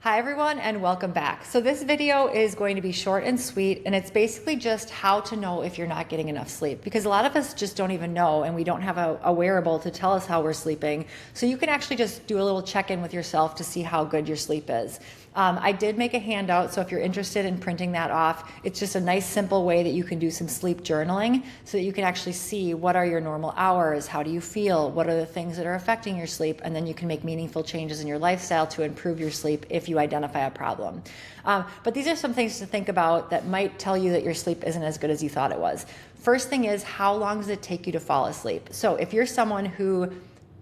Hi everyone and welcome back. So this video is going to be short and sweet, and it's basically just how to know if you're not getting enough sleep, because a lot of us just don't even know, and we don't have a wearable to tell us how we're sleeping. So you can actually just do a little check-in with yourself to see how good your sleep is. I did make a handout, so if you're interested in printing that off, it's just a nice simple way that you can do some sleep journaling so that you can actually see what are your normal hours, how do you feel, what are the things that are affecting your sleep, and then you can make meaningful changes in your lifestyle to improve your sleep if you identify a problem. But these are some things to think about that might tell you that your sleep isn't as good as you thought it was. First thing is, how long does it take you to fall asleep? So if you're someone who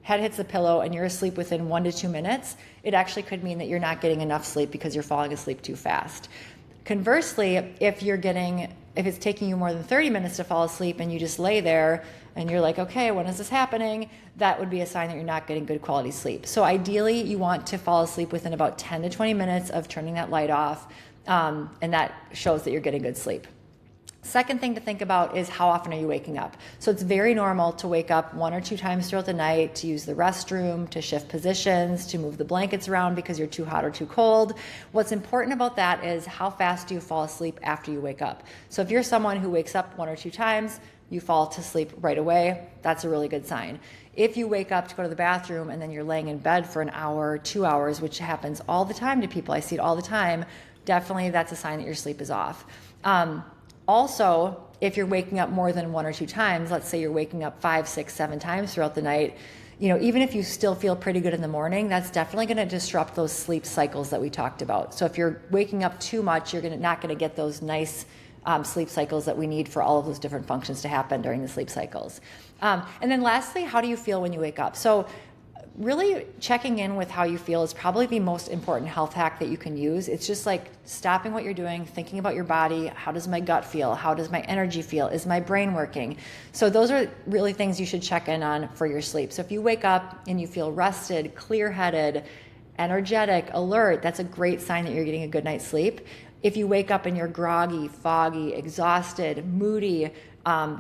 head hits the pillow and you're asleep within 1 to 2 minutes, it actually could mean that you're not getting enough sleep because you're falling asleep too fast. Conversely, if it's taking you more than 30 minutes to fall asleep and you just lay there and you're like, okay, when is this happening? That would be a sign that you're not getting good quality sleep. So ideally, you want to fall asleep within about 10 to 20 minutes of turning that light off, and that shows that you're getting good sleep. Second thing to think about is, how often are you waking up? So it's very normal to wake up 1 or 2 times throughout the night, to use the restroom, to shift positions, to move the blankets around because you're too hot or too cold. What's important about that is, how fast do you fall asleep after you wake up? So if you're someone who wakes up 1 or 2 times, you fall to sleep right away, that's a really good sign. If you wake up to go to the bathroom and then you're laying in bed for an hour, 2 hours, which happens all the time to people, I see it all the time, definitely that's a sign that your sleep is off. Also, if you're waking up more than 1 or 2 times, let's say you're waking up 5, 6, 7 times throughout the night, even if you still feel pretty good in the morning, that's definitely going to disrupt those sleep cycles that we talked about. So if you're waking up too much, you're not going to get those nice sleep cycles that we need for all of those different functions to happen during the sleep cycles. And then lastly, how do you feel when you wake up? So really checking in with how you feel is probably the most important health hack that you can use. It's just like stopping what you're doing, thinking about your body. How does my gut feel? How does my energy feel? Is my brain working? So those are really things you should check in on for your sleep. So if you wake up and you feel rested, clear-headed, energetic, alert, that's a great sign that you're getting a good night's sleep. If you wake up and you're groggy, foggy, exhausted, moody,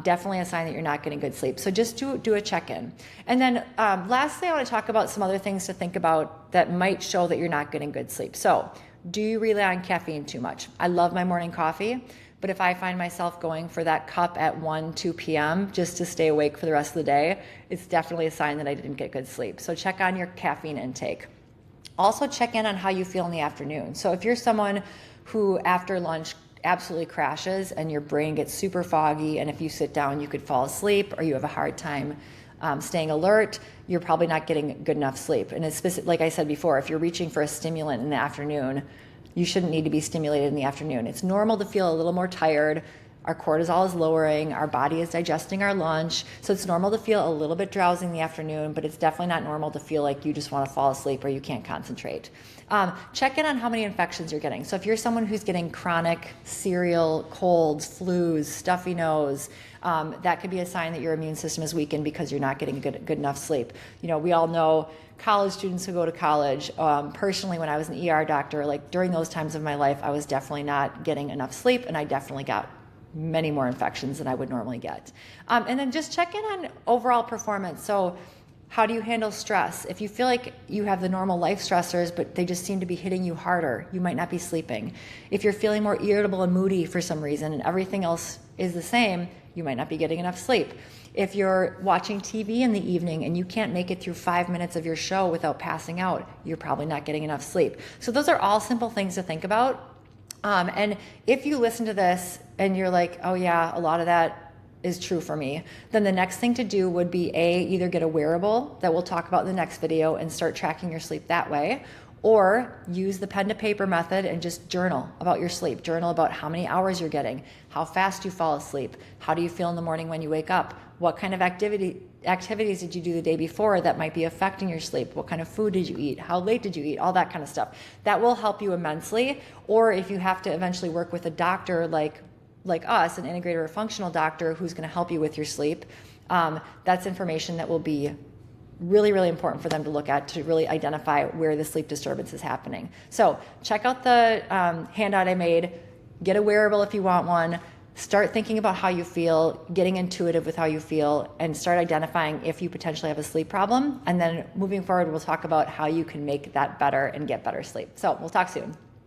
definitely a sign that you're not getting good sleep. So just do a check-in. And then lastly, I want to talk about some other things to think about that might show that you're not getting good sleep. So do you rely on caffeine too much? I love my morning coffee, but if I find myself going for that cup at 1, 2 p.m. just to stay awake for the rest of the day, it's definitely a sign that I didn't get good sleep. So check on your caffeine intake. Also check in on how you feel in the afternoon. So if you're someone who after lunch absolutely crashes and your brain gets super foggy, and if you sit down you could fall asleep, or you have a hard time staying alert, you're probably not getting good enough sleep. And it's like I said before, if you're reaching for a stimulant in the afternoon, you shouldn't need to be stimulated in the afternoon. It's normal to feel a little more tired. Our cortisol is lowering, our body is digesting our lunch, so it's normal to feel a little bit drowsy in the afternoon, but it's definitely not normal to feel like you just want to fall asleep or you can't concentrate. Check in on how many infections you're getting. So if you're someone who's getting chronic serial colds, flus, stuffy nose, that could be a sign that your immune system is weakened because you're not getting good enough sleep. We all know college students who go to college. Personally, when I was an ER doctor, like during those times of my life, I was definitely not getting enough sleep, and I definitely got many more infections than I would normally get. And then just check in on overall performance. So how do you handle stress? If you feel like you have the normal life stressors, but they just seem to be hitting you harder, you might not be sleeping. If you're feeling more irritable and moody for some reason and everything else is the same, you might not be getting enough sleep. If you're watching TV in the evening and you can't make it through 5 minutes of your show without passing out, you're probably not getting enough sleep. So those are all simple things to think about. And if you listen to this and you're like, oh yeah, a lot of that is true for me, then the next thing to do would be either get a wearable that we'll talk about in the next video and start tracking your sleep that way, or use the pen to paper method and just journal about your sleep. Journal about how many hours you're getting, how fast you fall asleep, how do you feel in the morning when you wake up, what kind of activities did you do the day before that might be affecting your sleep, what kind of food did you eat, how late did you eat, all that kind of stuff. That will help you immensely. Or if you have to eventually work with a doctor like us, an integrative or functional doctor who's going to help you with your sleep, that's information that will be really, really important for them to look at to really identify where the sleep disturbance is happening. So check out the handout I made, get a wearable if you want one, start thinking about how you feel, getting intuitive with how you feel, and start identifying if you potentially have a sleep problem. And then moving forward, we'll talk about how you can make that better and get better sleep. So we'll talk soon.